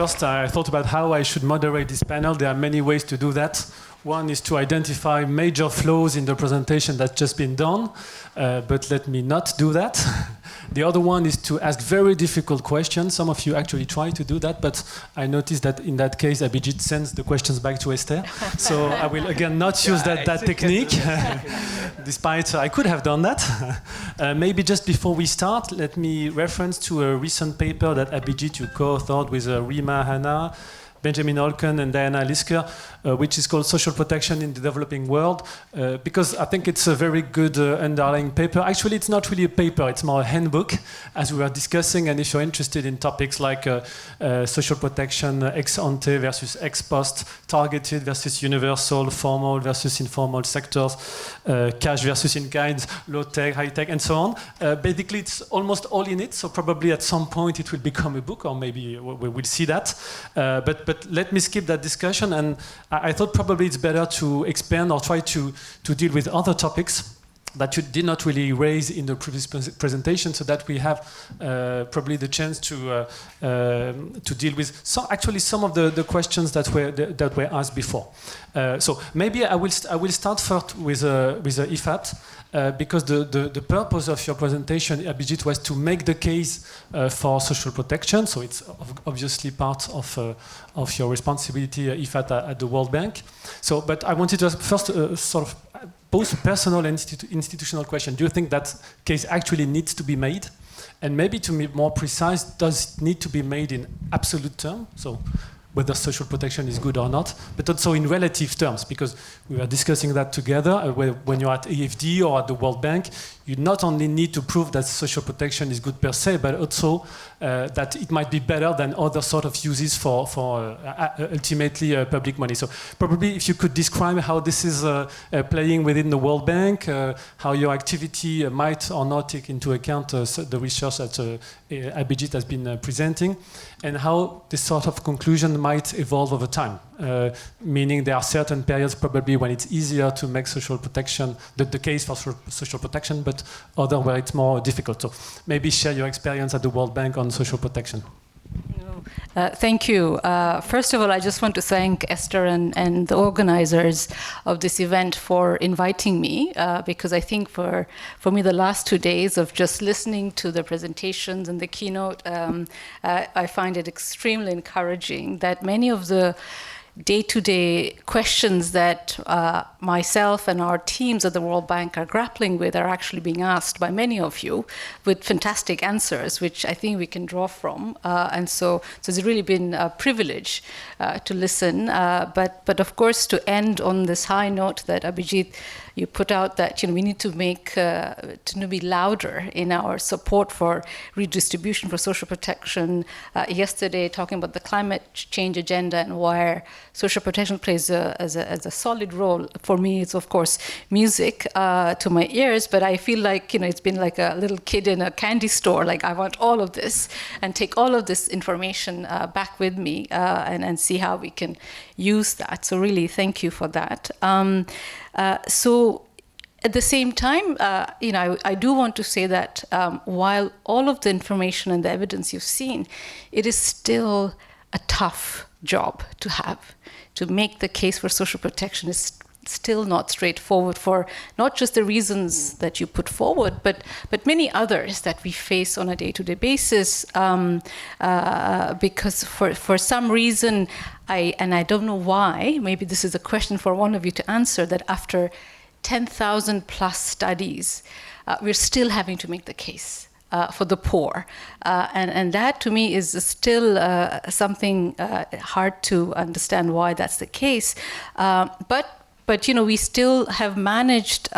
first I thought about how I should moderate this panel. There are many ways to do that. One is to identify major flaws in the presentation that's just been done, but let me not do that. The other one is to ask very difficult questions. Some of you actually try to do that, but I noticed that in that case, Abhijit sends the questions back to Esther. So I will again not use that technique, despite I could have done that. Maybe just before we start, let me reference to a recent paper that Abhijit, you co-authored with Rima Hanna, Benjamin Holken and Diana Lisker, which is called Social Protection in the Developing World, because I think it's a very good underlying paper. Actually, it's not really a paper, it's more a handbook, as we were discussing, and if you're interested in topics like social protection, ex ante versus ex post, targeted versus universal, formal versus informal sectors, cash versus in kind, low tech, high tech, and so on. Basically, it's almost all in it, so probably at some point it will become a book, or maybe we will see that. But let me skip that discussion, and I thought probably it's better to expand or try to deal with other topics that you did not really raise in the previous presentation, so that we have probably the chance to deal with some of the questions that were asked before. So maybe I will start first with Iffath. Because the purpose of your presentation, Abhijit, was to make the case for social protection. So it's obviously part of your responsibility, Iffath, at the World Bank. So, but I wanted to ask first sort of both personal and institutional question. Do you think that case actually needs to be made? And maybe to be more precise, does it need to be made in absolute terms? So whether social protection is good or not, but also in relative terms, because we were discussing that together. When you're at AFD or at the World Bank, you not only need to prove that social protection is good per se, but also that it might be better than other sort of uses for ultimately public money. So probably if you could describe how this is playing within the World Bank, how your activity might or not take into account the research that Abhijit has been presenting, and how this sort of conclusion might evolve over time. Meaning there are certain periods probably when it's easier to make social protection, the case for social protection, but other where it's more difficult. So maybe share your experience at the World Bank on social protection. Thank you. First of all, I just want to thank Esther and the organizers of this event for inviting me, because I think for me the last 2 days of just listening to the presentations and the keynote, I find it extremely encouraging that many of the day-to-day questions that myself and our teams at the World Bank are grappling with are actually being asked by many of you with fantastic answers, which I think we can draw from. And so it's really been a privilege to listen. But of course, to end on this high note that Abhijit, you put out, that we need to be louder in our support for redistribution, for social protection. Yesterday, talking about the climate change agenda and where social protection plays as a solid role. For me, it's of course music to my ears, but I feel like it's been like a little kid in a candy store. Like I want all of this and take all of this information back with me and see how we can use that. So really, thank you for that. So at the same time, I do want to say that while all of the information and the evidence you've seen, it is still a tough job to have. To make the case for social protection is still not straightforward for not just the reasons that you put forward, but many others that we face on a day-to-day basis. Because for some reason, I don't know why, maybe this is a question for one of you to answer, that after 10,000 plus studies, we're still having to make the case for the poor. And that to me is still something hard to understand why that's the case. But we still have managed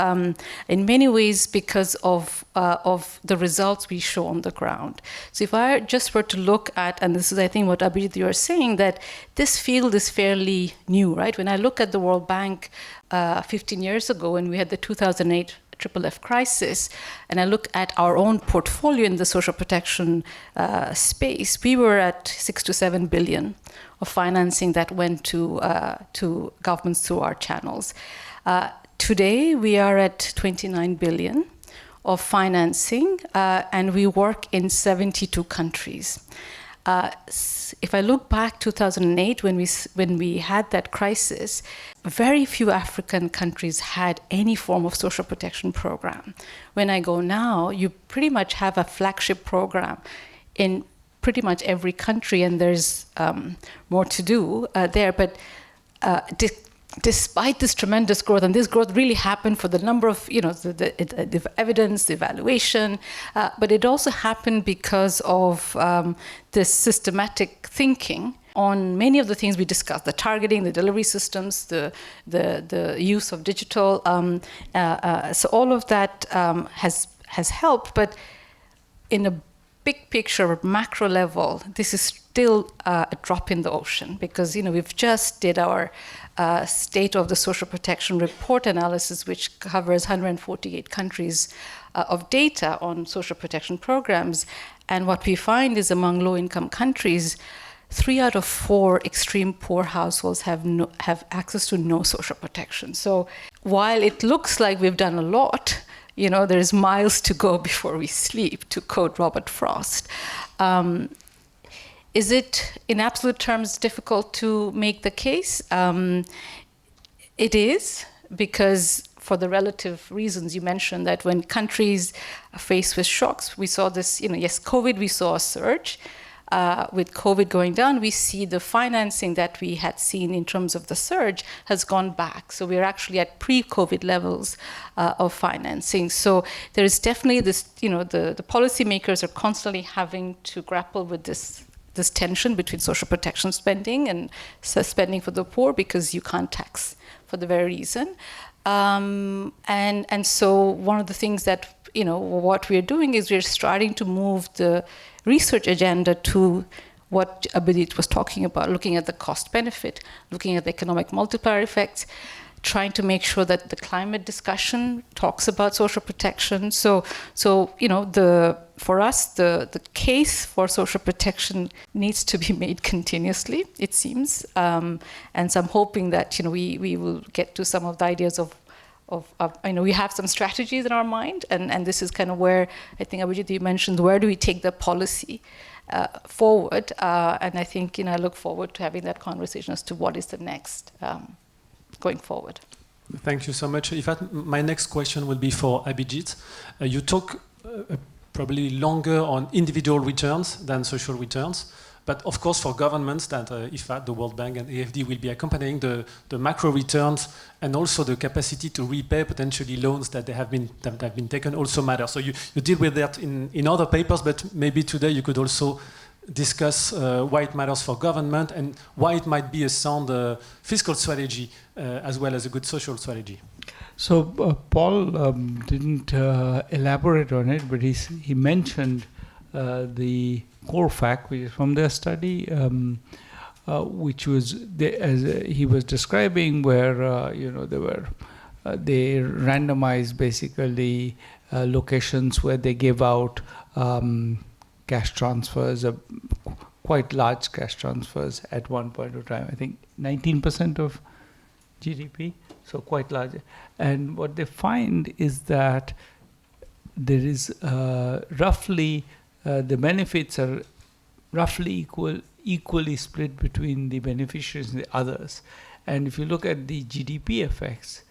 in many ways because of the results we show on the ground. So if I just were to look at, and this is I think what Abhijit, you are saying, that this field is fairly new, right? When I look at the World Bank 15 years ago, when we had the 2008 FFF crisis, and I look at our own portfolio in the social protection space, we were at 6 to 7 billion of financing that went to governments through our channels. Today, we are at 29 billion of financing, and we work in 72 countries. If I look back 2008, when we had that crisis, very few African countries had any form of social protection program. When I go now, you pretty much have a flagship program in pretty much every country, and there's more to do there. But despite this tremendous growth, and this growth really happened for the number of, the evidence, the evaluation, but it also happened because of this systematic thinking on many of the things we discussed: the targeting, the delivery systems, the use of digital. So all of that has helped, but in a big picture, macro level, this is still a drop in the ocean, because we've just did our State of the Social Protection Report analysis, which covers 148 countries of data on social protection programs. And what we find is, among low-income countries, 3 out of 4 extreme poor households have access to no social protection. So while it looks like we've done a lot, there's miles to go before we sleep, to quote Robert Frost. Is it, in absolute terms, difficult to make the case? It is, because for the relative reasons you mentioned, that when countries are faced with shocks, we saw this, yes, COVID, we saw a surge. With COVID going down, we see the financing that we had seen in terms of the surge has gone back. So we're actually at pre-COVID levels of financing. So there is definitely this, the policymakers are constantly having to grapple with this tension between social protection spending and spending for the poor, because you can't tax for the very reason. And so one of the things that, what we're doing is we're starting to move the research agenda to what Abhijit was talking about, looking at the cost benefit, looking at the economic multiplier effects, trying to make sure that the climate discussion talks about social protection. So for us, the case for social protection needs to be made continuously, it seems. And so I'm hoping that we will get to some of the ideas of we have some strategies in our mind, and this is kind of where I think, Abhijit, you mentioned, where do we take the policy forward? And I think I look forward to having that conversation as to what is the next going forward. Thank you so much. In fact, my next question will be for Abhijit. You talk probably longer on individual returns than social returns. But of course, for governments, that Iffath, the World Bank, and AFD will be accompanying the macro returns, and also the capacity to repay potentially loans that have been taken also matter. So you deal with that in other papers, but maybe today you could also discuss why it matters for government and why it might be a sound fiscal strategy as well as a good social strategy. So Paul didn't elaborate on it, but he mentioned the core fact, which is from their study, which was as he was describing, where they randomized basically locations where they gave out cash transfers, quite large cash transfers at one point of time. I think 19% of GDP, so quite large. And what they find is that there is roughly the benefits are roughly equally split between the beneficiaries and the others. And if you look at the GDP effects,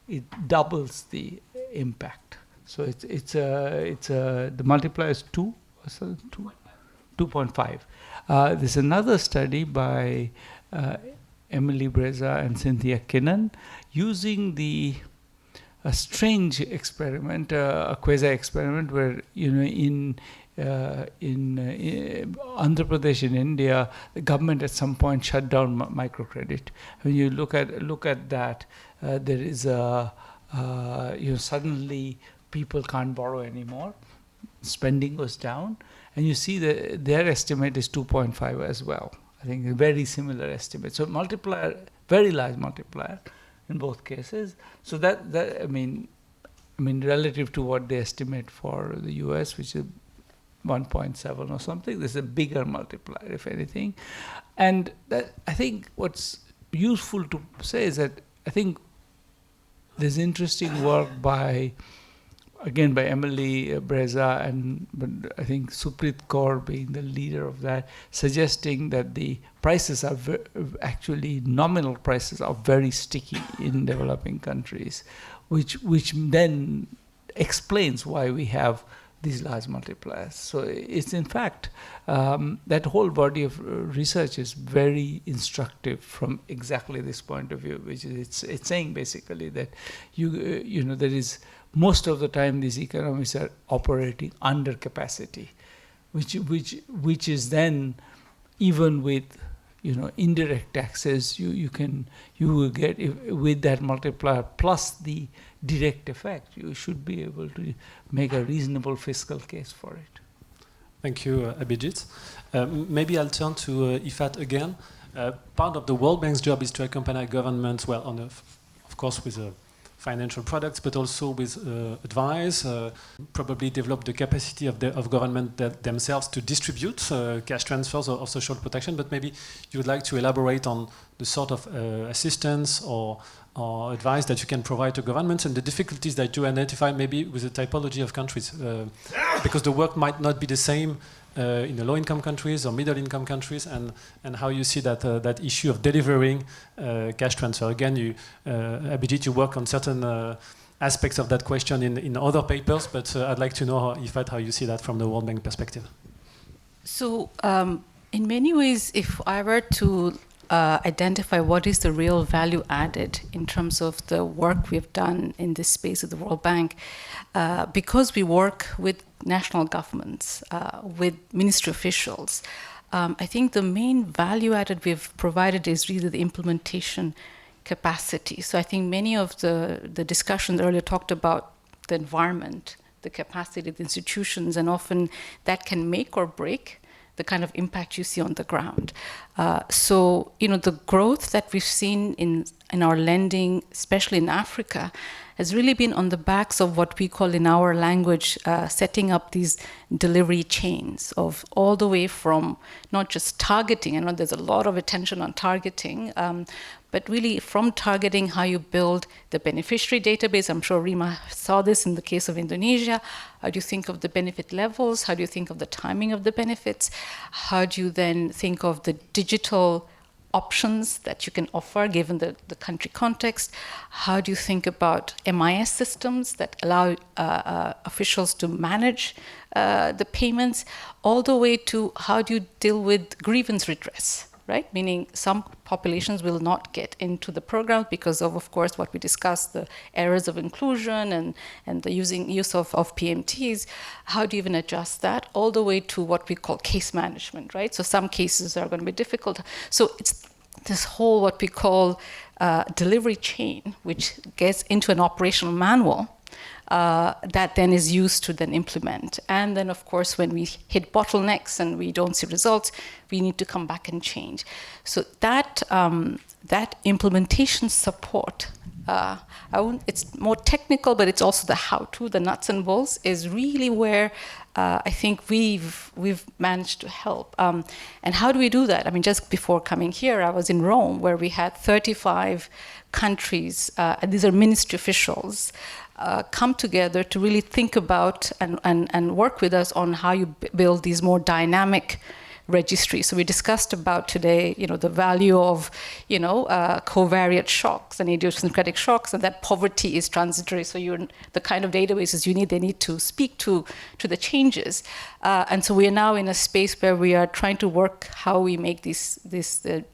it doubles the impact. So the multiplier is 2.5. There's another study by Emily Breza and Cynthia Kinnan using a strange experiment, a quasi-experiment, where in Andhra Pradesh in India, the government at some point shut down microcredit. When you look at that, there is suddenly people can't borrow anymore, spending goes down, and you see that their estimate is 2.5 as well. I think a very similar estimate. So multiplier, very large multiplier in both cases. So that I mean relative to what they estimate for the US, which is 1.7 or something, there's a bigger multiplier, if anything. And that, I think what's useful to say is that I think there's interesting work by again by Emily Breza and I think Suprit Kaur being the leader of that, suggesting that the prices are actually nominal prices are very sticky in developing countries, which then explains why we have these large multipliers. So it's in fact, that whole body of research is very instructive from exactly this point of view, which is it's saying basically that there is most of the time these economies are operating under capacity, which is then even with indirect taxes you will get with that multiplier plus the direct effect, you should be able to make a reasonable fiscal case for it. Thank you, Abhijit. Maybe I'll turn to Iffath again. Part of the World Bank's job is to accompany governments, well, of course with financial products, but also with advice, probably develop the capacity of government themselves to distribute cash transfers of social protection. But maybe you would like to elaborate on the sort of assistance or advice that you can provide to governments and the difficulties that you identify maybe with the typology of countries, because the work might not be the same in the low-income countries or middle-income countries, and how you see that issue of delivering cash transfer. Again, Abhijit, you work on certain aspects of that question in other papers, but I'd like to know, Iffath, how you see that from the World Bank perspective. So, in many ways, if I were to identify what is the real value added in terms of the work we've done in this space of the World Bank, because we work with national governments, with ministry officials, I think the main value added we've provided is really the implementation capacity. So I think many of the discussions earlier talked about the environment, the capacity of the institutions, and often that can make or break the kind of impact you see on the ground. So, the growth that we've seen in our lending, especially in Africa, has really been on the backs of what we call in our language, setting up these delivery chains of all the way from not just targeting, I know there's a lot of attention on targeting, but really from targeting how you build the beneficiary database. I'm sure Rima saw this in the case of Indonesia. How do you think of the benefit levels? How do you think of the timing of the benefits? How do you then think of the digital options that you can offer given the country context? How do you think about MIS systems that allow officials to manage the payments, all the way to how do you deal with grievance redress, right? Meaning some populations will not get into the program because of course, what we discussed, the errors of inclusion and the use of PMTs. How do you even adjust that? All the way to what we call case management, right? So some cases are going to be difficult. So it's this whole what we call delivery chain, which gets into an operational manual that then is used to then implement. And then, of course, when we hit bottlenecks and we don't see results, we need to come back and change. So that implementation support, it's more technical, but it's also the how-to, the nuts and bolts, is really where I think we've managed to help. And how do we do that? I mean, just before coming here, I was in Rome, where we had 35 countries, and these are ministry officials, come together to really think about and work with us on how you build these more dynamic registries. So we discussed about today, the value of, covariate shocks and idiosyncratic shocks, and that poverty is transitory. So the kind of databases they need to speak to the changes. And so we are now in a space where we are trying to work how we make these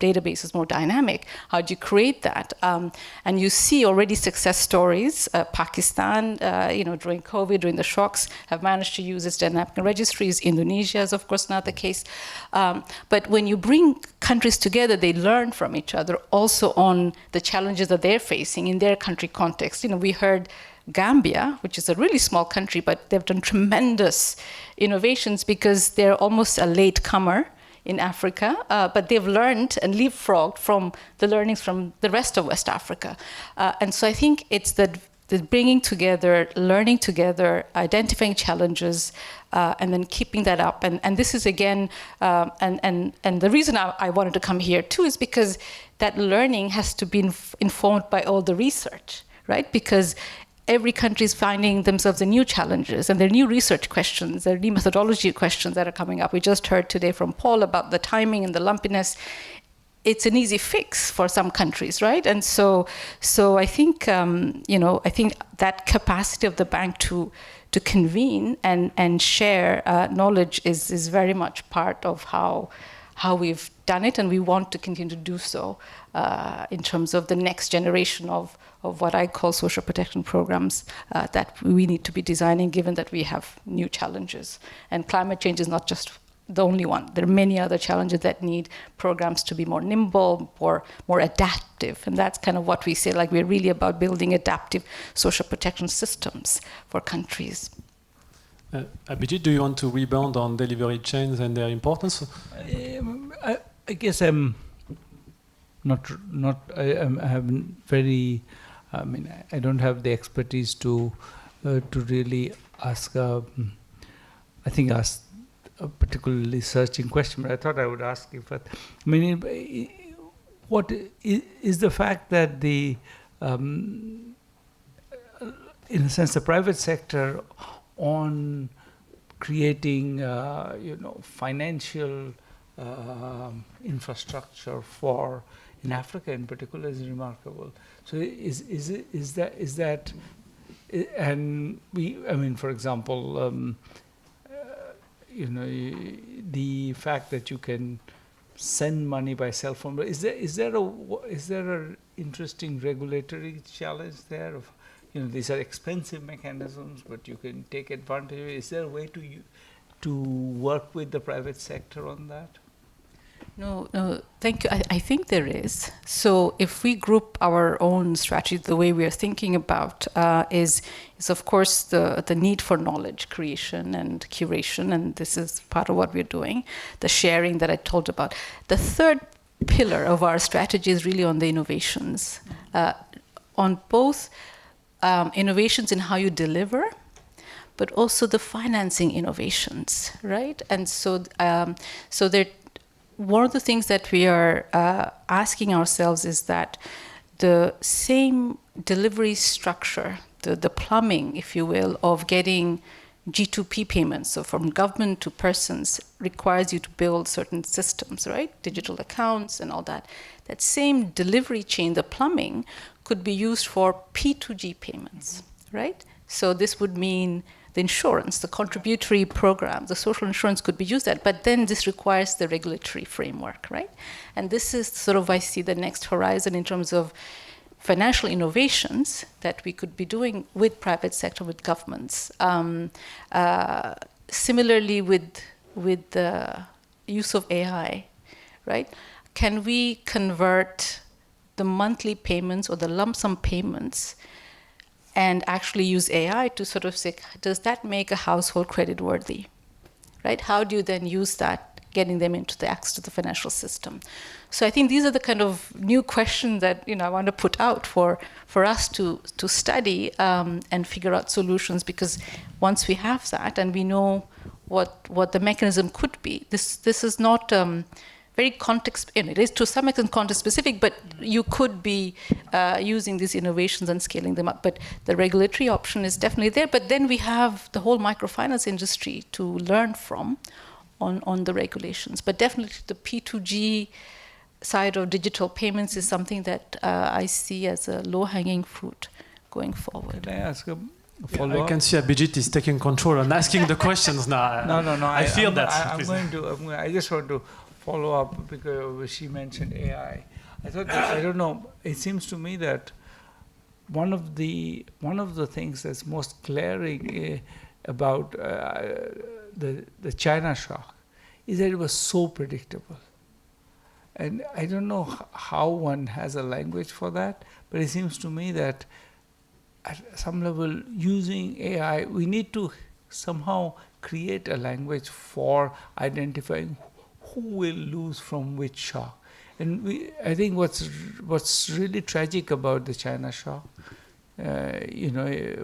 databases more dynamic. How do you create that? And you see already success stories. Pakistan, during COVID, during the shocks, have managed to use its dynamic registries. Indonesia is, of course, not the case. But when you bring countries together, they learn from each other also on the challenges that they're facing in their country context. We heard Gambia, which is a really small country, but they've done tremendous innovations because they're almost a late comer in Africa, but they've learned and leapfrogged from the learnings from the rest of West Africa. And so I think it's the bringing together, learning together, identifying challenges, and then keeping that up. And this is again, and the reason I wanted to come here too is because that learning has to be informed by all the research, right? Because every country is finding themselves in new challenges, and there are new research questions, there are new methodology questions that are coming up. We just heard today from Paul about the timing and the lumpiness. It's an easy fix for some countries, right? And so I think, I think that capacity of the bank to convene and share knowledge is very much part of how we've done it, and we want to continue to do so in terms of the next generation of what I call social protection programs that we need to be designing, given that we have new challenges. And climate change is not just the only one. There are many other challenges that need programs to be more nimble, more adaptive. And that's kind of what we say, like we're really about building adaptive social protection systems for countries. Abhijit, do you want to rebound on delivery chains and their importance? I guess I'm not. I haven't very. I mean, I don't have the expertise to really ask. I think ask a particularly searching question, but I thought I would ask you. But I mean, what is the fact that in a sense, the private sector on creating, financial infrastructure in Africa in particular is remarkable. So is that, and for example, the fact that you can send money by cell phone, is there an interesting regulatory challenge there of, these are expensive mechanisms, but you can take advantage of it. Is there a way to work with the private sector on that? No, thank you. I think there is. So if we group our own strategy, the way we are thinking about is of course the need for knowledge creation and curation, and this is part of what we're doing, the sharing that I told about. The third pillar of our strategy is really on the innovations, on both innovations in how you deliver, but also the financing innovations, right? And so one of the things that we are asking ourselves is that the same delivery structure, the plumbing, if you will, of getting G2P payments, so from government to persons, requires you to build certain systems, right? Digital accounts and all that. That same delivery chain, the plumbing, could be used for P2G payments, right? So this would mean the insurance, the contributory program, the social insurance could be used that, but then this requires the regulatory framework, right? And this is sort of, I see the next horizon in terms of financial innovations that we could be doing with private sector, with governments. Similarly with the use of AI, right? Can we convert the monthly payments or the lump sum payments and actually use AI to sort of say, does that make a household creditworthy, right? How do you then use that, getting them into the access to the financial system? So I think these are the kind of new questions that I want to put out for us to study and figure out solutions, because once we have that and we know what the mechanism could be, this is not very context, it is to some extent context specific, but you could be using these innovations and scaling them up. But the regulatory option is definitely there. But then we have the whole microfinance industry to learn from on the regulations. But definitely the P2G side of digital payments is something that I see as a low-hanging fruit going forward. Can I ask a follow-up? Yeah, I can see Abhijit is taking control and asking the questions now. No. I feel that. I just want to follow up because she mentioned AI. I thought I don't know. It seems to me that one of the things that's most glaring about the China shock is that it was so predictable, and I don't know how one has a language for that. But it seems to me that at some level, using AI, we need to somehow create a language for identifying who will lose from which shock. And I think what's really tragic about the China shock,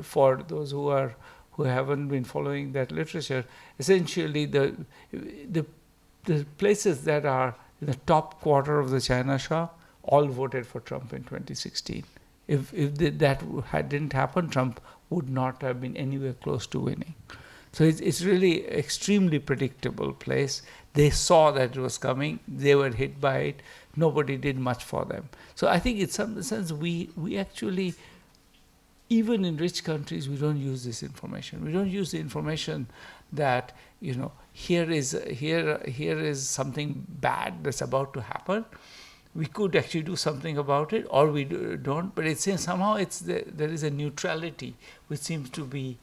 for those who haven't been following that literature, essentially the places that are in the top quarter of the China shock all voted for Trump in 2016. If didn't happen, Trump would not have been anywhere close to winning. So it's really extremely predictable place. They saw that it was coming. They were hit by it. Nobody did much for them. So I think in some sense we actually, even in rich countries, we don't use this information. We don't use the information that, you know, here is something bad that's about to happen. We could actually do something about it, or we don't. But it's somehow there is a neutrality which seems to be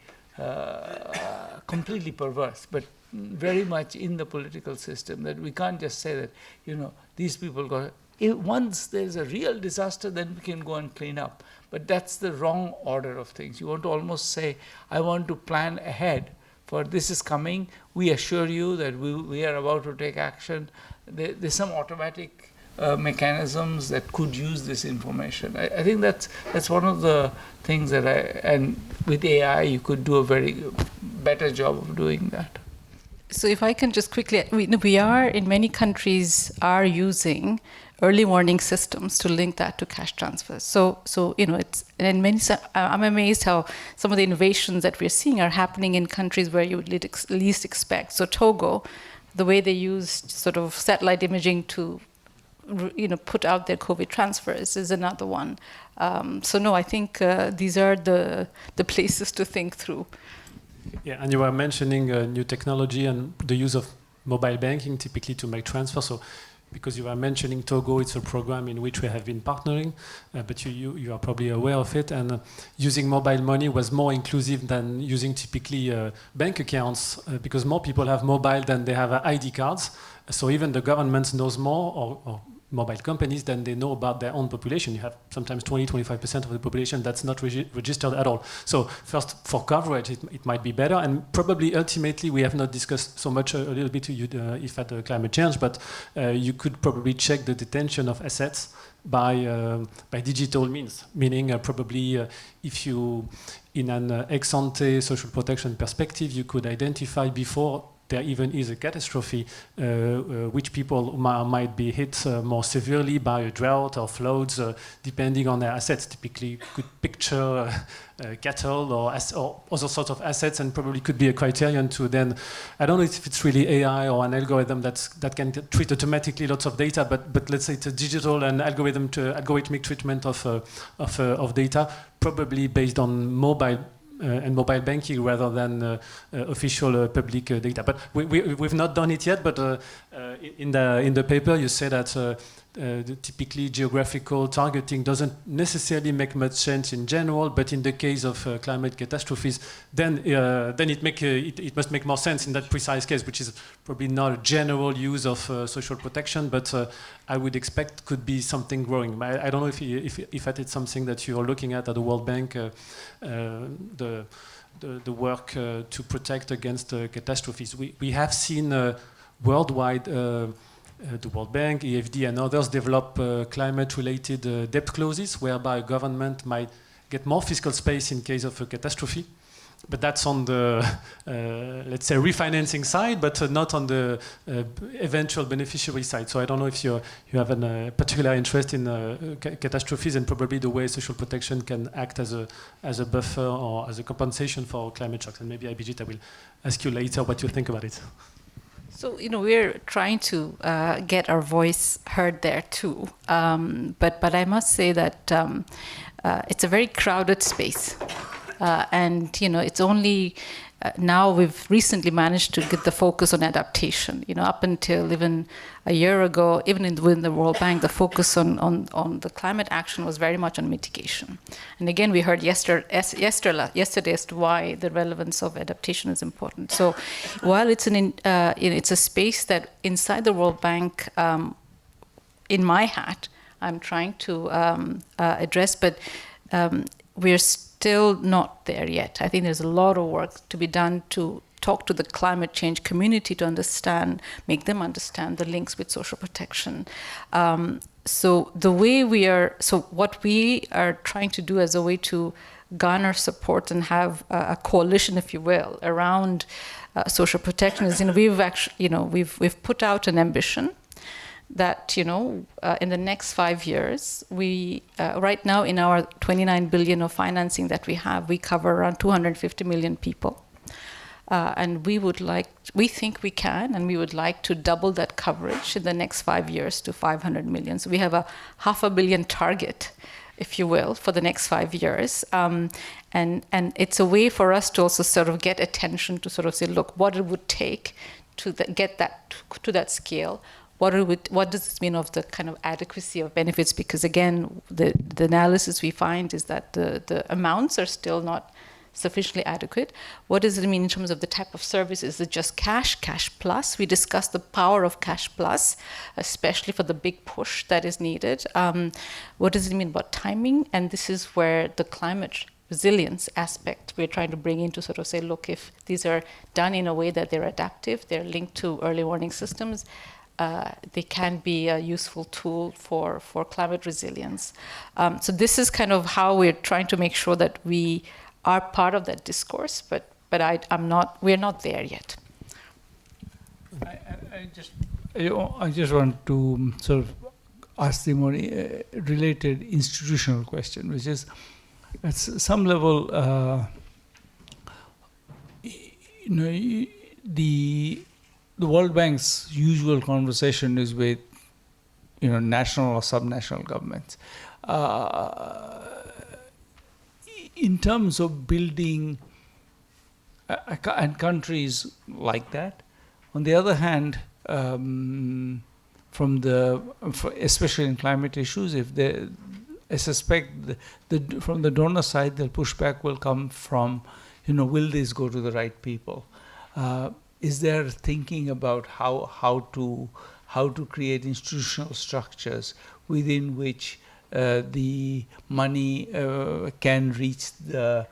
completely perverse, but very much in the political system, that we can't just say that, you know, these people got. Once there's a real disaster, then we can go and clean up. But that's the wrong order of things. You want to almost say, I want to plan ahead for this is coming. We assure you that we are about to take action. There's some automatic mechanisms that could use this information. I think that's one of the things that and with AI you could do a very better job of doing that. So if I can just quickly, we are in many countries are using early warning systems to link that to cash transfers. So you know, it's, and many, I'm amazed how some of the innovations that we're seeing are happening in countries where you would least expect. So Togo, the way they used sort of satellite imaging to, you know, put out their COVID transfers is another one. So no, I think these are the places to think through. Yeah, and you were mentioning new technology and the use of mobile banking typically to make transfers. So because you were mentioning Togo, it's a program in which we have been partnering, but you are probably aware of it. And using mobile money was more inclusive than using typically bank accounts, because more people have mobile than they have ID cards. So even the government knows more, or mobile companies, than they know about their own population. You have sometimes 20-25% of the population that's not registered at all. So first, for coverage, it might be better, and probably ultimately, we have not discussed so much a little bit if at climate change, but you could probably check the detention of assets by digital means, meaning probably if you, in an ex-ante social protection perspective, you could identify before there even is a catastrophe, which people might be hit more severely by a drought or floods, depending on their assets. Typically, could picture cattle or other sorts of assets, and probably could be a criterion to then, I don't know if it's really AI or an algorithm that can treat automatically lots of data, but let's say it's a digital and algorithmic treatment of data, probably based on mobile and mobile banking rather than official public data. But we've not done it yet, but in the paper you say that typically geographical targeting doesn't necessarily make much sense in general, but in the case of climate catastrophes, then it must make more sense in that precise case, which is probably not a general use of social protection, but I would expect could be something growing. I don't know if that is something that you are looking at the World Bank, the work to protect against catastrophes. We have seen worldwide. The World Bank, EFD, and others develop climate-related debt clauses whereby a government might get more fiscal space in case of a catastrophe. But that's on the, let's say, refinancing side, but not on the eventual beneficiary side. So I don't know if you have a particular interest in catastrophes and probably the way social protection can act as a buffer or as a compensation for climate shocks. And maybe, Abhijit, I will ask you later what you think about it. So, you know, we're trying to get our voice heard there too. But I must say that it's a very crowded space. And, you know, it's only now we've recently managed to get the focus on adaptation. You know, up until even a year ago, even within the World Bank, the focus on the climate action was very much on mitigation. And again, we heard yesterday as to why the relevance of adaptation is important. So while it's it's a space that inside the World Bank, in my hat, I'm trying to address, but we're still not there yet. I think there's a lot of work to be done to talk to the climate change community to understand, make them understand the links with social protection. So what we are trying to do as a way to garner support and have a coalition, if you will, around social protection is, we've put out an ambition that, in the next 5 years, we right now in our 29 billion of financing that we have, we cover around 250 million people. And we think we can, and we would like to double that coverage in the next 5 years to 500 million. So we have a 500 million target, if you will, for the next 5 years. And it's a way for us to also sort of get attention to sort of say, look, what it would take to get that to that scale. What does this mean of the kind of adequacy of benefits? Because again, the analysis we find is that the amounts are still not sufficiently adequate. What does it mean in terms of the type of service? Is it just cash plus? We discussed the power of cash plus, especially for the big push that is needed. What does it mean about timing? And this is where the climate resilience aspect we're trying to bring in to sort of say, look, if these are done in a way that they're adaptive, they're linked to early warning systems, they can be a useful tool for climate resilience. So this is kind of how we're trying to make sure that we are part of that discourse, but we're not there yet. I just want to sort of ask the more related institutional question, which is, at some level, the World Bank's usual conversation is with, national or subnational governments. In terms of building and countries like that, on the other hand, especially in climate issues, I suspect from the donor side, the pushback will come from, will this go to the right people? Is there thinking about how to create institutional structures within which the money can reach the?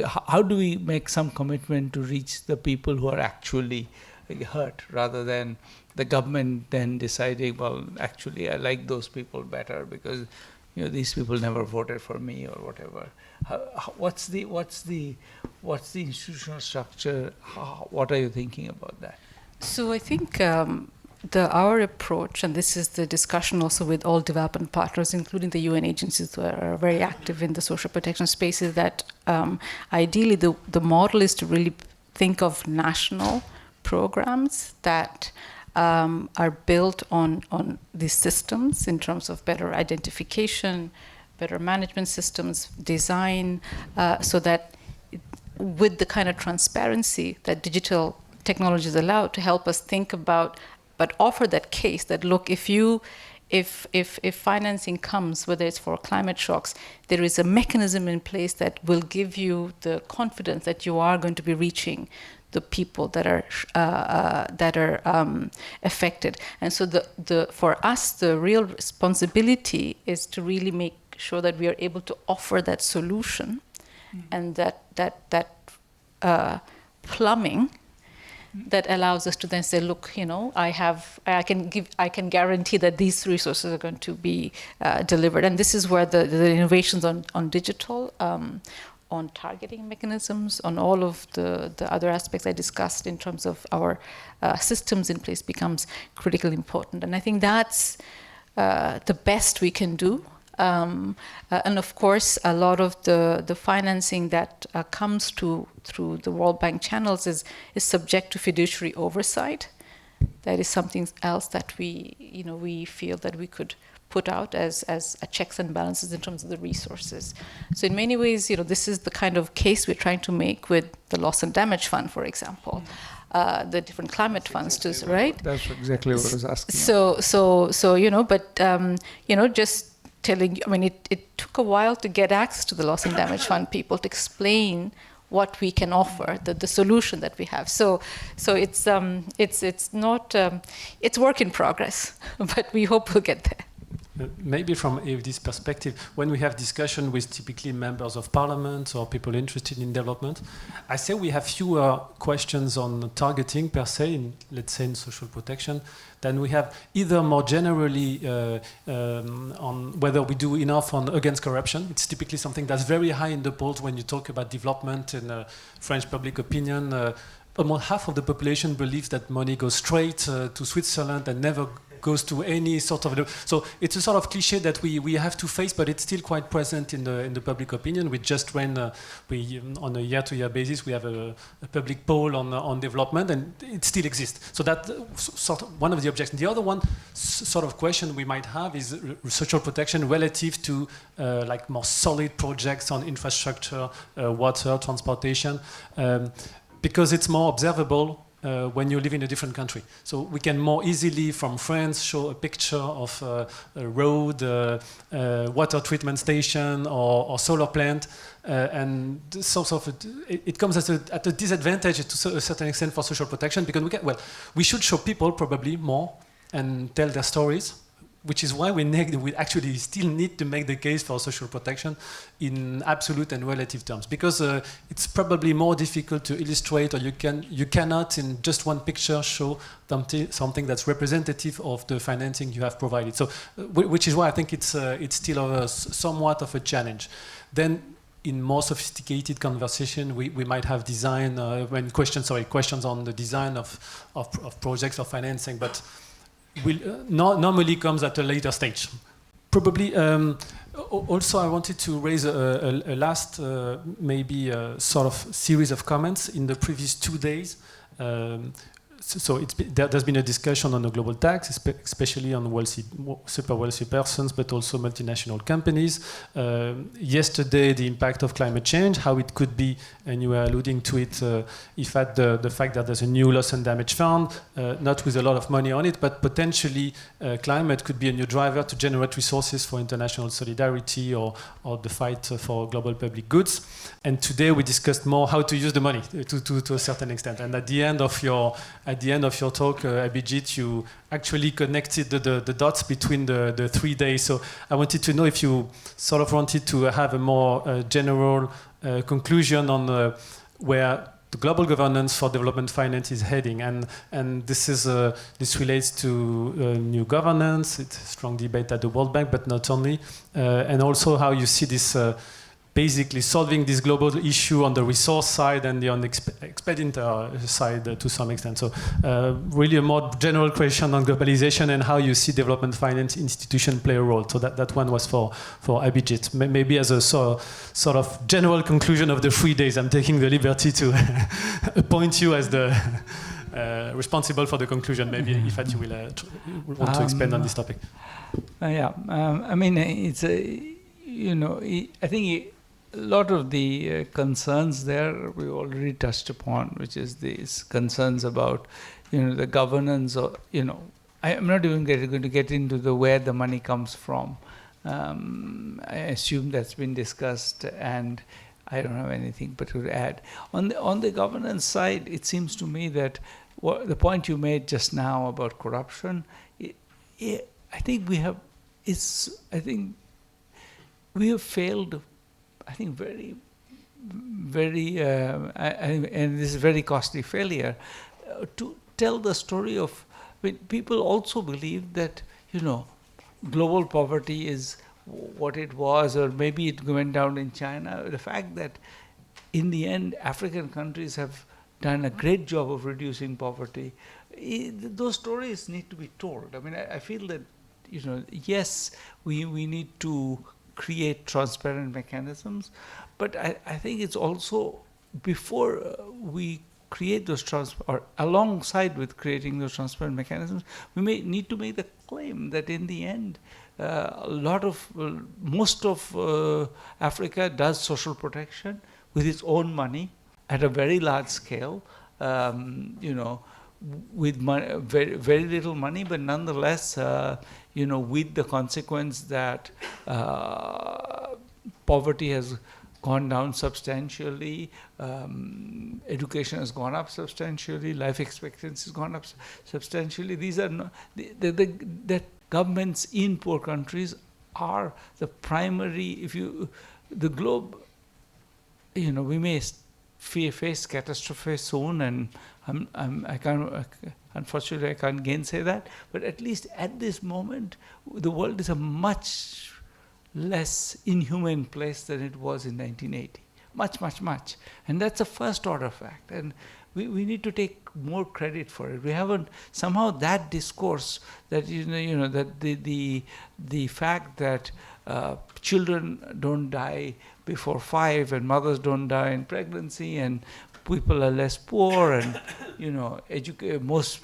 How do we make some commitment to reach the people who are actually hurt, rather than the government then deciding, well, actually I like those people better because these people never voted for me or whatever. What's the institutional structure? What are you thinking about that? So I think our approach, and this is the discussion also with all development partners, including the UN agencies that are very active in the social protection space, is that ideally the model is to really think of national programs that are built on these systems in terms of better identification, better management systems, design, so that with the kind of transparency that digital technologies allow, to help us think about, but offer that case that, look, if financing comes, whether it's for climate shocks, there is a mechanism in place that will give you the confidence that you are going to be reaching the people that are affected. And so for us, the real responsibility is to really make sure that we are able to offer that solution, and that plumbing that allows us to then say, look, I can guarantee that these resources are going to be delivered. And this is where the innovations on digital, on targeting mechanisms, on all of the other aspects I discussed in terms of our systems in place becomes critically important. And I think that's the best we can do. And of course, a lot of the financing that comes through the World Bank channels is subject to fiduciary oversight. That is something else that we feel that we could put out as a checks and balances in terms of the resources. So in many ways, this is the kind of case we're trying to make with the loss and damage fund, for example, the different climate funds too, right? That's exactly what I was asking. Just telling you, it took a while to get access to the loss and damage fund people to explain what we can offer, the solution that we have. So it's not it's work in progress, but we hope we'll get there. Maybe from AFD's perspective, when we have discussion with typically members of parliament or people interested in development, I say we have fewer questions on targeting per se, let's say in social protection, than we have either more generally on whether we do enough against corruption. It's typically something that's very high in the polls when you talk about development in French public opinion. Almost half of the population believes that money goes straight to Switzerland and never goes to any sort of. So it's a sort of cliche that we have to face, but it's still quite present in the public opinion. We just ran on a year-to-year basis. We have a public poll on development, and it still exists. So that sort of one of the objections. The other one sort of question we might have is social protection relative to like more solid projects on infrastructure, water, transportation, because it's more observable when you live in a different country. So we can more easily from France show a picture of a road, water treatment station or solar plant, and sort of it comes at a disadvantage to a certain extent for social protection, because we should show people probably more and tell their stories, which is why we actually still need to make the case for social protection in absolute and relative terms, because it's probably more difficult to illustrate, or you cannot in just one picture show something that's representative of the financing you have provided. So, which is why I think it's still somewhat of a challenge. Then, in more sophisticated conversation, we might have design questions on the design of projects or financing, but normally comes at a later stage. Probably, also I wanted to raise a last, sort of series of comments in the previous 2 days. There's been a discussion on the global tax, especially on super wealthy persons, but also multinational companies. Yesterday, the impact of climate change, how it could be, and you were alluding to it, Iffath, the fact that there's a new loss and damage fund, not with a lot of money on it, but potentially climate could be a new driver to generate resources for international solidarity or the fight for global public goods. And today we discussed more how to use the money to a certain extent. And at the end of your talk, Abhijit, you actually connected the dots between the 3 days. So I wanted to know if you sort of wanted to have a more general conclusion on where the global governance for development finance is heading, and this relates to new governance. It's a strong debate at the World Bank, but not only, and also how you see this. Basically solving this global issue on the resource side and on the expeditor side to some extent. So really a more general question on globalization and how you see development finance institution play a role. So that one was for Abhijit. Maybe as a sort of general conclusion of the 3 days, I'm taking the liberty to appoint you as the responsible for the conclusion. Maybe Iffath, you will want to expand on this topic. I mean, it's I think a lot of the concerns there we already touched upon, which is these concerns about, the governance, or, I'm not even going to get into where the money comes from. I assume that's been discussed, and I don't have anything but to add. On the governance side, it seems to me that the point you made just now about corruption, I think we have failed, I think, very, very, and this is very costly failure, to tell the story of. People also believe that, global poverty is what it was, or maybe it went down in China. The fact that, in the end, African countries have done a great job of reducing poverty, those stories need to be told. I mean, I feel that, yes, we need to create transparent mechanisms, but I think it's also, before we create those or alongside with creating those transparent mechanisms, we may need to make the claim that in the end, most of Africa does social protection with its own money at a very large scale, with very, very little money, but nonetheless, with the consequence that poverty has gone down substantially, education has gone up substantially, life expectancy has gone up substantially. These are not, that governments in poor countries are the primary. The globe, we may face catastrophe soon, and unfortunately I can't gainsay that, but at least at this moment, the world is a much less inhumane place than it was in 1980. Much, much, much. And that's a first order fact. And we need to take more credit for it. We haven't somehow that discourse that that the fact that children don't die before 5 and mothers don't die in pregnancy and people are less poor and most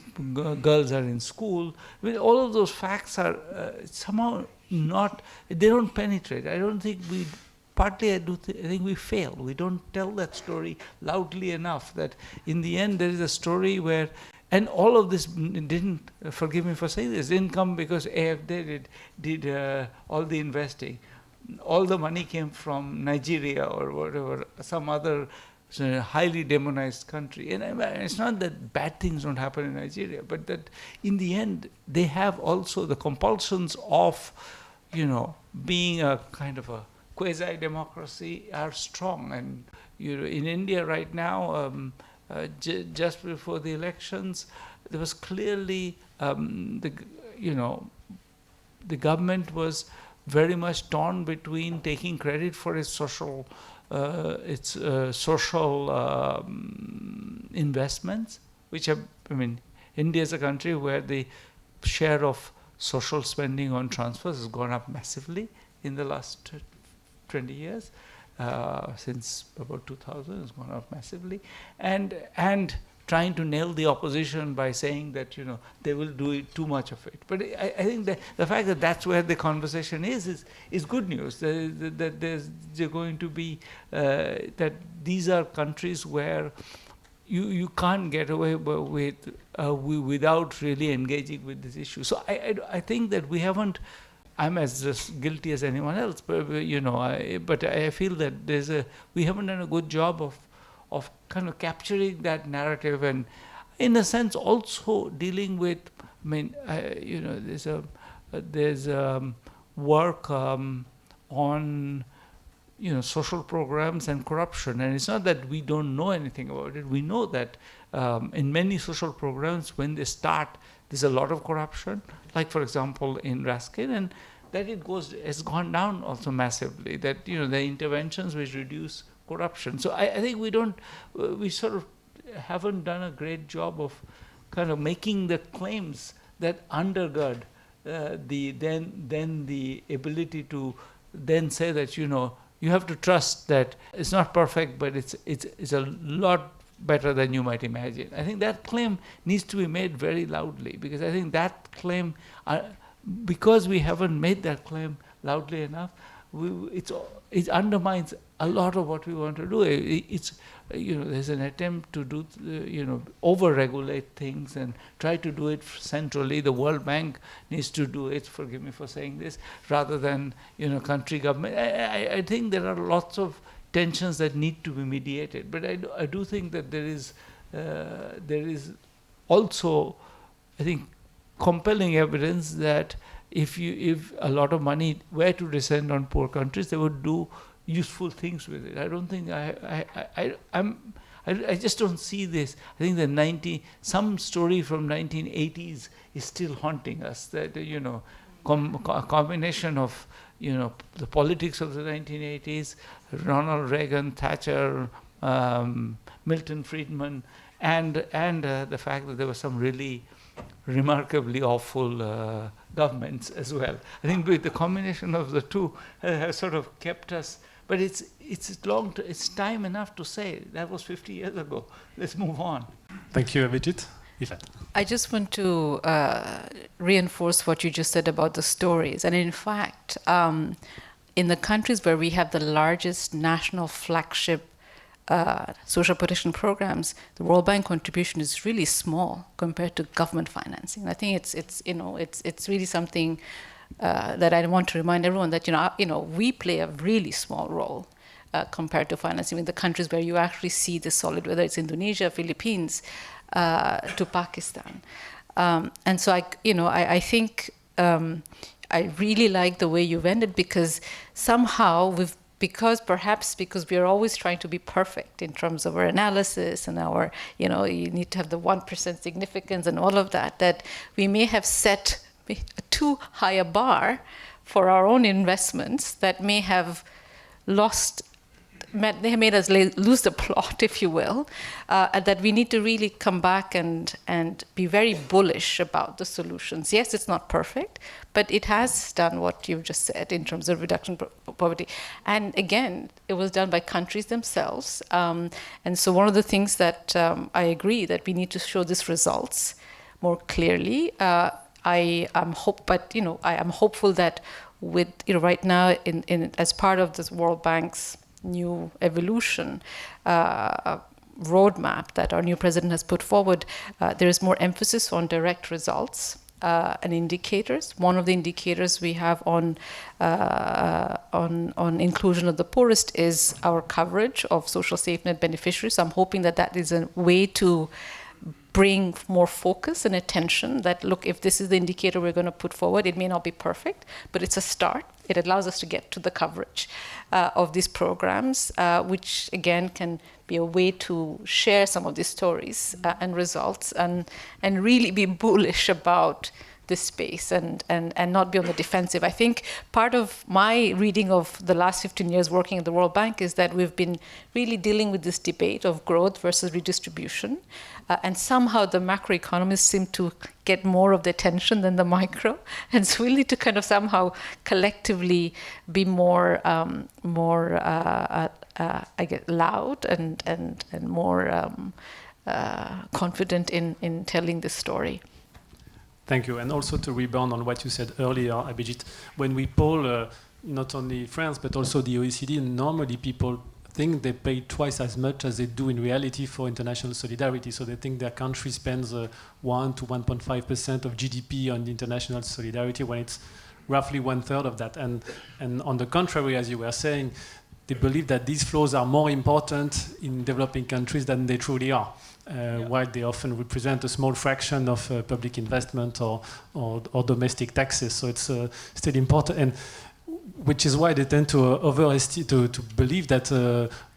girls are in school. I mean, all of those facts are somehow not, they don't penetrate. I don't think we, partly I think we fail. We don't tell that story loudly enough, that in the end there is a story where, and all of this didn't, forgive me for saying this, didn't come because AFD did all the investing. All the money came from Nigeria or whatever, some other highly demonized country. And it's not that bad things don't happen in Nigeria, but that in the end, they have also the compulsions of, being a kind of a quasi-democracy are strong. And in India right now, just before the elections, there was clearly, the government was very much torn between taking credit for its social investments, which have, India is a country where the share of social spending on transfers has gone up massively in the last 20 years. Since about 2000, it's gone up massively. And trying to nail the opposition by saying that, they will do too much of it. But I think that the fact that that's where the conversation is good news. That there's going to be, that these are countries where you can't get away with without really engaging with this issue. So I think that we haven't, I'm as just guilty as anyone else, but but I feel that we haven't done a good job of kind of capturing that narrative, and in a sense also dealing with, there's work on social programs and corruption, and it's not that we don't know anything about it. We know that in many social programs, when they start, there's a lot of corruption, like for example in Raskin, and that has gone down also massively, that the interventions which reduce corruption. So I think we sort of haven't done a great job of kind of making the claims that undergird the ability to then say that you have to trust that it's not perfect, but it's a lot better than you might imagine. I think that claim needs to be made very loudly, because I think that claim, because we haven't made that claim loudly enough, it undermines a lot of what we want to do. There's an attempt to do, over-regulate things and try to do it centrally. The World Bank needs to do it, forgive me for saying this, rather than, country government. I think there are lots of tensions that need to be mediated. But I do think that there is also, I think, compelling evidence that if a lot of money were to descend on poor countries, they would do useful things with it. I don't think I just don't see this. I think the some story from 1980s is still haunting us. That a combination of the politics of the 1980s, Ronald Reagan, Thatcher, Milton Friedman, and the fact that there were some really remarkably awful governments as well. I think with the combination of the two has sort of kept us. But it's time enough to say that was 50 years ago. Let's move on. Thank you, Abhijit. Iffath. I just want to reinforce what you just said about the stories. And in fact, in the countries where we have the largest national flagship social protection programs, the World Bank contribution is really small compared to government financing. I think it's really something that I want to remind everyone that we play a really small role compared to financing in the countries where you actually see the solid, whether it's Indonesia, Philippines, to Pakistan, and so I think I really like the way you've ended, because somehow perhaps because we are always trying to be perfect in terms of our analysis and our, you need to have the 1% significance and all of that, that we may have set too high a bar for our own investments that may have lost they have made us lose the plot, if you will, that we need to really come back and be very bullish about the solutions. Yes, it's not perfect, but it has done what you've just said in terms of reduction of poverty. And again, it was done by countries themselves. And so one of the things that I agree that we need to show these results more clearly. I am hopeful that with right now as part of this World Bank's new evolution roadmap that our new president has put forward, there is more emphasis on direct results and indicators. One of the indicators we have on inclusion of the poorest is our coverage of social safety net beneficiaries. I'm hoping that is a way to bring more focus and attention that, look, if this is the indicator we're going to put forward, it may not be perfect, but it's a start. It allows us to get to the coverage of these programs, which again can be a way to share some of these stories and results and really be bullish about this space and not be on the defensive. I think part of my reading of the last 15 years working at the World Bank is that we've been really dealing with this debate of growth versus redistribution. And somehow the macroeconomists seem to get more of the attention than the micro. And so we need to kind of somehow collectively be more loud and more confident in telling the story. Thank you. And also to rebound on what you said earlier, Abhijit, when we poll not only France, but also the OECD, normally people think they pay twice as much as they do in reality for international solidarity. So they think their country spends 1 to 1.5% of GDP on international solidarity when it's roughly 1/3 of that. And on the contrary, as you were saying, they believe that these flows are more important in developing countries than they truly are. While they often represent a small fraction of public investment or domestic taxes. So it's still important, and which is why they tend to to believe that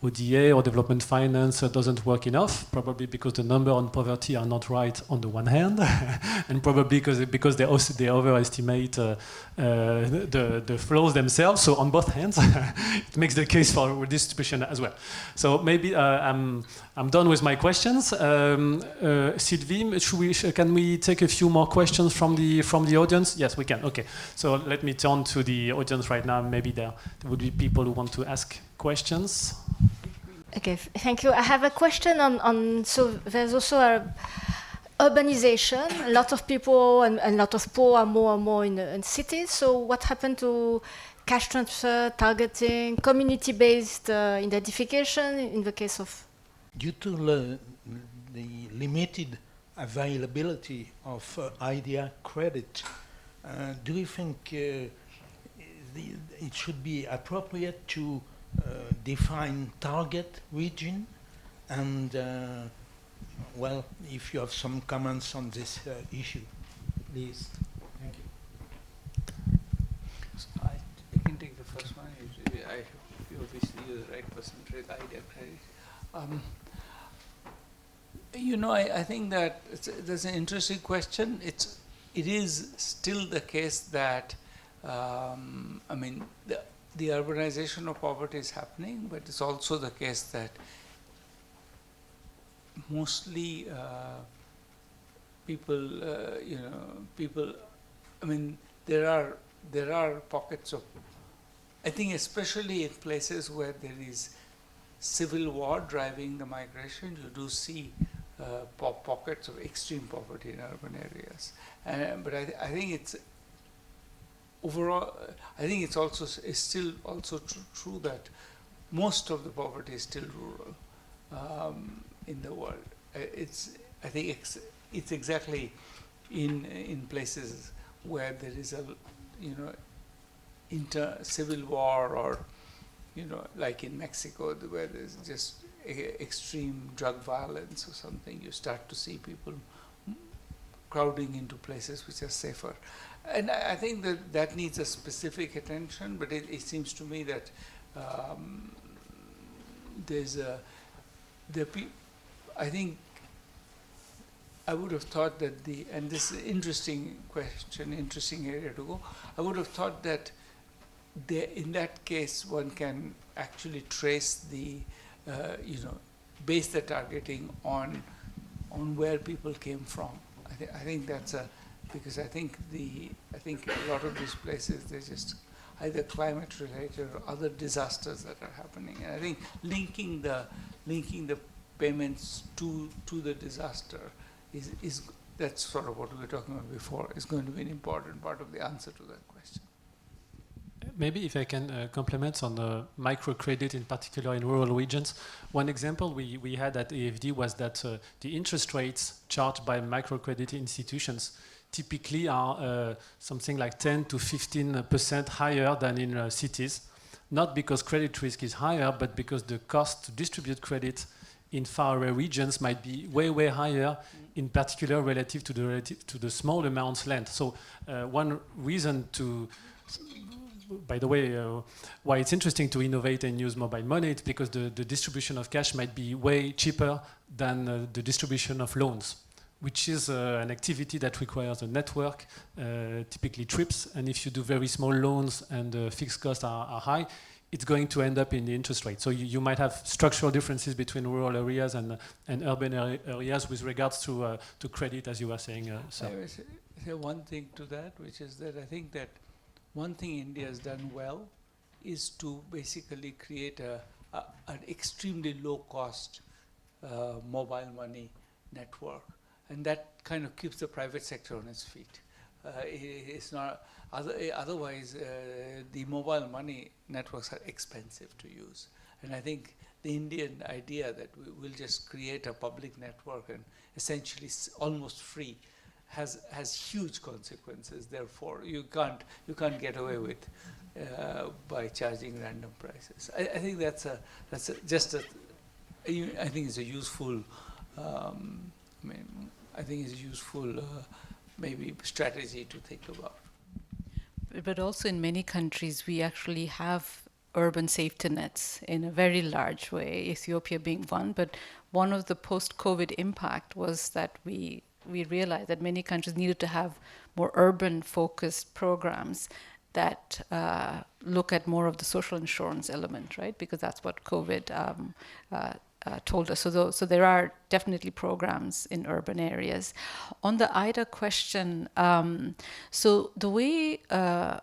ODA or development finance doesn't work enough, probably because the number on poverty are not right on the one hand, and probably because they overestimate the flows themselves. So on both hands, it makes the case for redistribution as well. So maybe I'm done with my questions. Sylvie, can we take a few more questions from the audience? Yes, we can. Okay. So let me turn to the audience right now. Maybe there would be people who want to ask questions. Okay, thank you. I have a question on so there's also a urbanization. A lot of people and a lot of poor are more and more in cities. So what happened to cash transfer, targeting, community-based identification in the case of? Due to the limited availability of IDEA credit, do you think it should be appropriate to define target region? And well, if you have some comments on this issue, please. Thank you. So I can take the first one. You obviously you're the right person to take IDEA credit. I think that that's an interesting question. It is still the case that the urbanization of poverty is happening, but it's also the case that mostly there are pockets of, I think especially in places where there is civil war driving the migration, you do see pockets of extreme poverty in urban areas. But I think it's overall, I think it's still also true that most of the poverty is still rural in the world. I think it's exactly in places where there is a civil war, or like in Mexico, where there's just extreme drug violence or something. You start to see people crowding into places which are safer. And I think that needs a specific attention, but it seems to me that I think I would have thought that and this is an interesting question, interesting area to go, I would have thought that in that case one can actually trace the, base the targeting on where people came from. I think that's because I think a lot of these places, they're just either climate related or other disasters that are happening. And I think linking the payments to the disaster is that's sort of what we were talking about before, is going to be an important part of the answer to that question. Maybe if I can complement on the microcredit, in particular in rural regions. One example we had at AFD was that the interest rates charged by microcredit institutions typically are something like 10 to 15% higher than in cities. Not because credit risk is higher, but because the cost to distribute credit in faraway regions might be way higher, in particular relative to the small amounts lent. So one reason to, by the way, why it's interesting to innovate and use mobile money, it's because the distribution of cash might be way cheaper than the distribution of loans, which is an activity that requires a network, typically trips, and if you do very small loans and the fixed costs are high, it's going to end up in the interest rate. So you might have structural differences between rural areas and urban areas with regards to credit, as you were saying. I would say one thing to that, which is that I think that one thing India has done well is to basically create an extremely low-cost mobile money network, and that kind of keeps the private sector on its feet. It's not otherwise. The mobile money networks are expensive to use, and I think the Indian idea that we will just create a public network and essentially almost free has huge consequences. Therefore, you can't get away with by charging random prices. I think that's I think it's a useful. I think it's a useful maybe strategy to think about. But also in many countries, we actually have urban safety nets in a very large way, Ethiopia being one. But one of the post-COVID impact was that we realized that many countries needed to have more urban-focused programs that look at more of the social insurance element, right? Because that's what COVID told us. So there are definitely programs in urban areas. On the IDA question, so the way the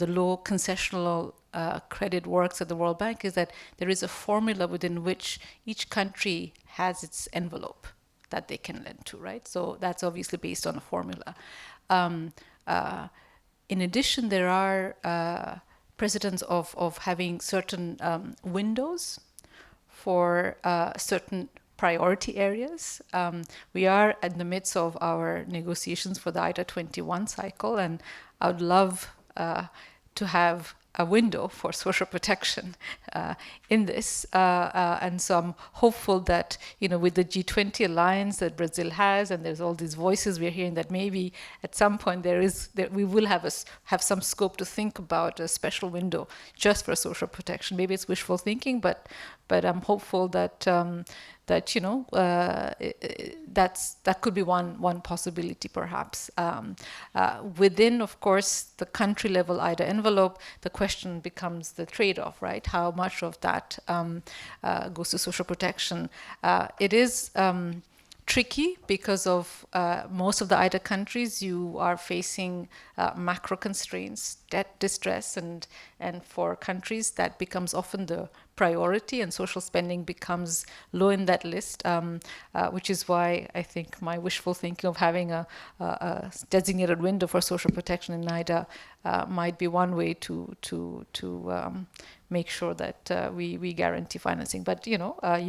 low concessional credit works at the World Bank is that there is a formula within which each country has its envelope that they can lend to, right? So that's obviously based on a formula. In addition, there are precedents of having certain windows for certain priority areas. We are in the midst of our negotiations for the IDA 21 cycle, and I would love to have a window for social protection in this. And so I'm hopeful that, with the G20 alliance that Brazil has, and there's all these voices we're hearing, that maybe at some point we will have some scope to think about a special window just for social protection. Maybe it's wishful thinking, but I'm hopeful that that could be one possibility, perhaps. Within, of course, the country level IDA envelope, the question becomes the trade-off, right? How much of that goes to social protection? It is tricky because of most of the IDA countries, you are facing macro constraints, debt distress, and for countries that becomes often the priority, and social spending becomes low in that list, which is why I think my wishful thinking of having a designated window for social protection in IDA might be one way to make sure that we guarantee financing. But you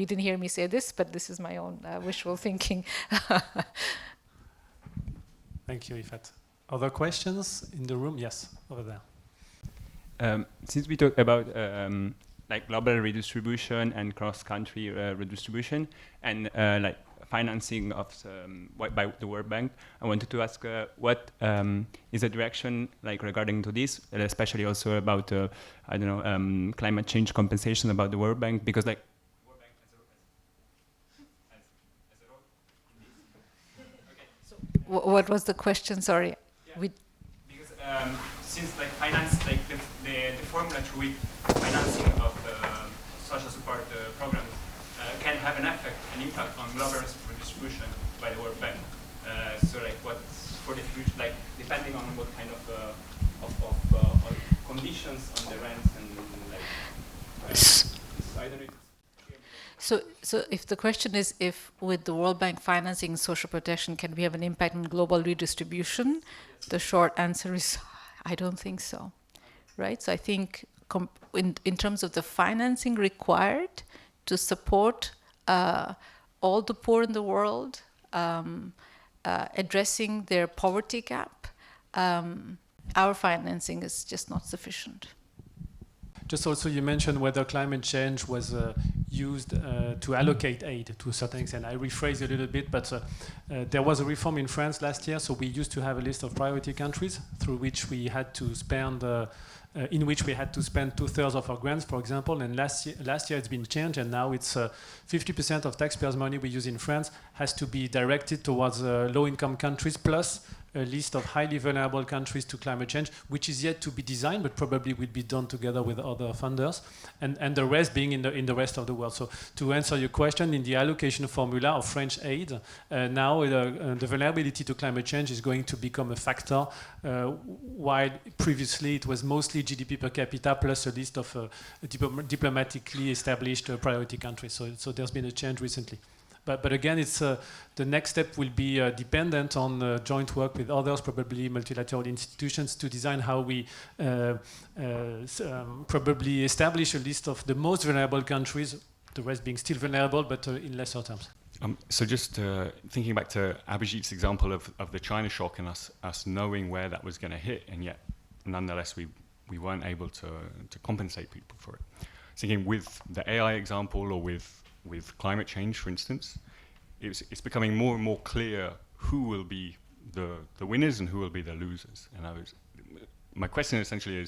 didn't hear me say this, but this is my own wishful thinking. Thank you, Iffath. Other questions in the room? Yes, over there. Since we talked about like global redistribution and cross-country redistribution and like financing of by the World Bank, I wanted to ask what is the direction like regarding to this, and especially also about climate change compensation about the World Bank, because like World Bank has a role in this. Okay. What was the question? Sorry. Yeah. Because since like finance, like the formula through which financing of the social support programs can have an impact on global redistribution by the World Bank. So like what's for the future, like depending on what kind of conditions on the rents and like, I don't know. So if the question is if with the World Bank financing social protection, can we have an impact on global redistribution? The short answer is, I don't think so, right? So I think in terms of the financing required to support all the poor in the world, addressing their poverty gap, our financing is just not sufficient. Just also, you mentioned whether climate change was used to allocate aid to a certain extent. I rephrase a little bit, but there was a reform in France last year, so we used to have a list of priority countries through which we had to spend, in which we had to spend 2/3 of our grants, for example. And last year it's been changed, and now it's 50% of taxpayers' money we use in France has to be directed towards low-income countries, plus a list of highly vulnerable countries to climate change, which is yet to be designed, but probably will be done together with other funders, and the rest being in the rest of the world. So to answer your question, in the allocation formula of French aid, now the vulnerability to climate change is going to become a factor, while previously it was mostly GDP per capita plus a list of diplomatically established priority countries. So there's been a change recently. But again, it's the next step will be dependent on joint work with others, probably multilateral institutions, to design how we probably establish a list of the most vulnerable countries, the rest being still vulnerable, but in lesser terms. So just thinking back to Abhijit's example of the China shock and us knowing where that was going to hit, and yet nonetheless we weren't able to compensate people for it. Thinking with the AI example or with climate change, for instance, it's becoming more and more clear who will be the winners and who will be the losers. And my question essentially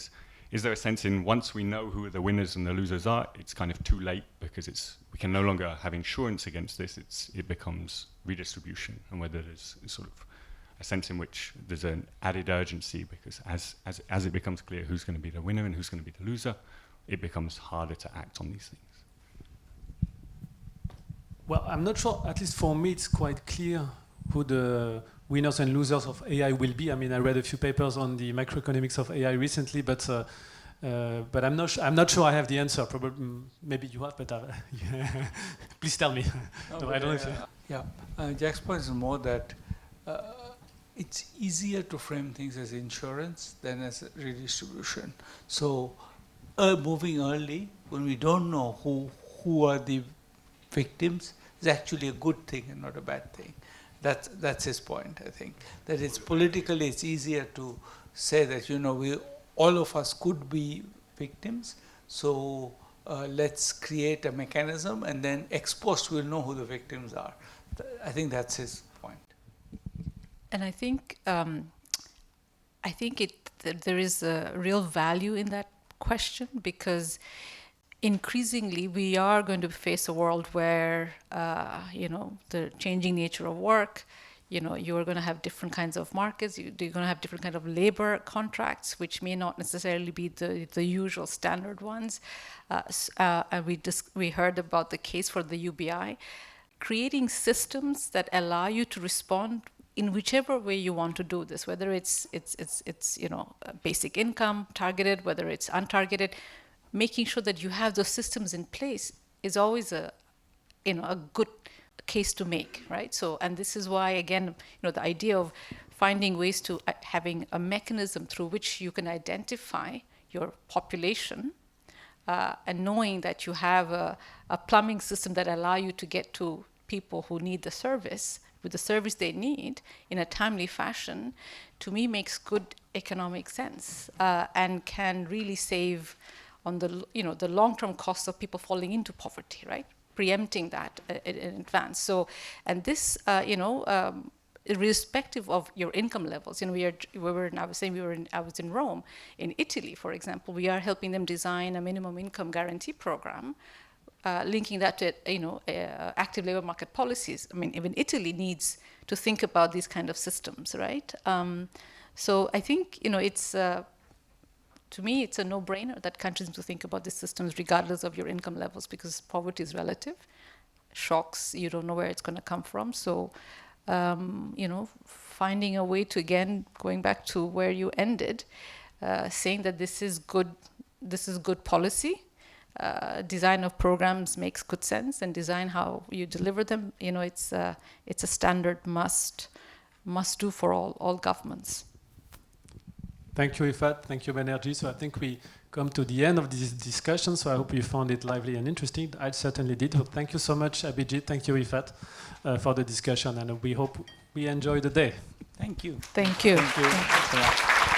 is there a sense in once we know who the winners and the losers are, it's kind of too late because we can no longer have insurance against this, it becomes redistribution, and whether there's sort of a sense in which there's an added urgency because as it becomes clear who's going to be the winner and who's going to be the loser, it becomes harder to act on these things. Well, I'm not sure, at least for me, it's quite clear who the winners and losers of AI will be. I mean, I read a few papers on the macroeconomics of AI recently, but I'm not sure I have the answer. Probably, maybe you have, but please tell me. No, I don't know if you... Yeah, Jack's point is more that it's easier to frame things as insurance than as redistribution. So moving early, when we don't know who are the victims, is actually a good thing and not a bad thing. That's his point, I think. That it's politically, it's easier to say that, all of us could be victims, so let's create a mechanism and then ex post we'll know who the victims are. I think that's his point. And I think there is a real value in that question, because increasingly we are going to face a world where the changing nature of work, you're going to have different kinds of markets, you're going to have different kind of labor contracts, which may not necessarily be the usual standard ones. And we heard about the case for the UBI. Creating systems that allow you to respond in whichever way you want to do this, whether it's basic income targeted, whether it's untargeted, making sure that you have those systems in place is always a good case to make, right? So, and this is why, again, the idea of finding ways to having a mechanism through which you can identify your population and knowing that you have a plumbing system that allow you to get to people who need the service with the service they need in a timely fashion, to me makes good economic sense and can really save on the long-term costs of people falling into poverty, right? Preempting that in advance. So, and this, irrespective of your income levels, I was in Rome, in Italy, for example, we are helping them design a minimum income guarantee program, linking that to active labor market policies. I mean, even Italy needs to think about these kind of systems, right? So I think it's. to me, it's a no-brainer that countries need to think about these systems regardless of your income levels, because poverty is relative. Shocks, you don't know where it's going to come from. So, finding a way to, again, going back to where you ended, saying that this is good policy. Design of programs makes good sense, and design how you deliver them. It's a standard must do for all governments. Thank you, Iffath. Thank you, Banerjee. So I think we come to the end of this discussion. So I hope you found it lively and interesting. I certainly did. So thank you so much, Abhijit. Thank you, Iffath, for the discussion, and we hope we enjoy the day. Thank you. Thank you. Thank you.